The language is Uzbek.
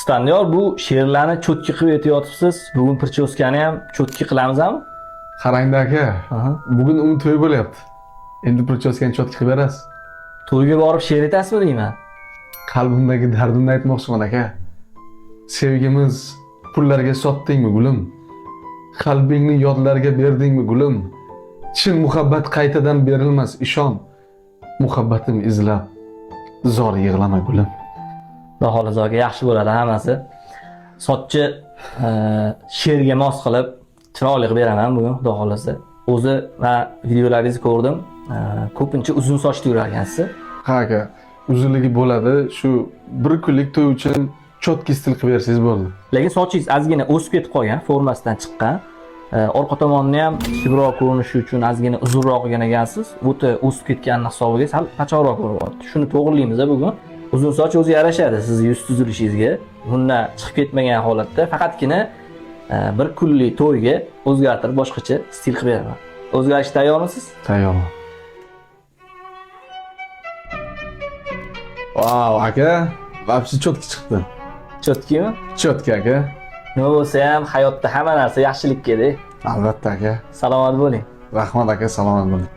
Ispandiyor, bu she'rlarni cho'tki qilib aytayotibsiz. Bugun prichoskani ham cho'tki qilamizmi? Qarangda aka, Aha. bugun to'y bo'lyapti. Endi prichoskani cho'tki qilib berasiz. To'yga borib she'r aytasizmi deyman. Qalbimdagi dardimni aytmoqchiman aka. Sevgimiz pullarga sotdingmi gulim? Qalbingni yodlarga berdingmi gulim? Chin muhabbat qaytadan berilmas, ishon. Muhabbatim izlab zor yig'lama gulim. Xudo xohlasa yaxshi bo'ladi hammasi. Sochchi she'rga mos qilib chiroyli qilib beraman bugun, xudo xohlasa. O'zi va videolaringizni ko'rdim. Ko'pincha uzun sochli yurarkansiz. Ha aka, uzunligi bo'ladi. Shu bir kunlik to'y uchun cho'tki stil qilib bersangiz bo'ldi. Lekin sochingiz ozgina o'sib ketib qolgan, formasidan chiqqan. Orqa tomonni ham kichikroq ko'rinishi uchun ozgina uzunroq qilgan ekansiz. O'ta o'sib ketganning hisobiga sal pachoqroq ko'ryapti. Shuni to'g'rilaymiz bugun. Uzun soch o'zi yarashadi sizning yuz tuzilishingizga. Bundan chiqib ketmagan holatda faqatgina bir kunlik to'yga o'zgartirib boshqacha stil qilib beraman. O'zgarishga tayyormisiz? Tayyorman. Wow aka, vobshe cho'tki chiqdi. Cho'tkimi? Cho'tki aka. Nima bo'lsa ham hayotda hamma narsa yaxshilikka-da. Albatta aka. Salomat bo'ling. Rahmat aka, salomat bo'ling.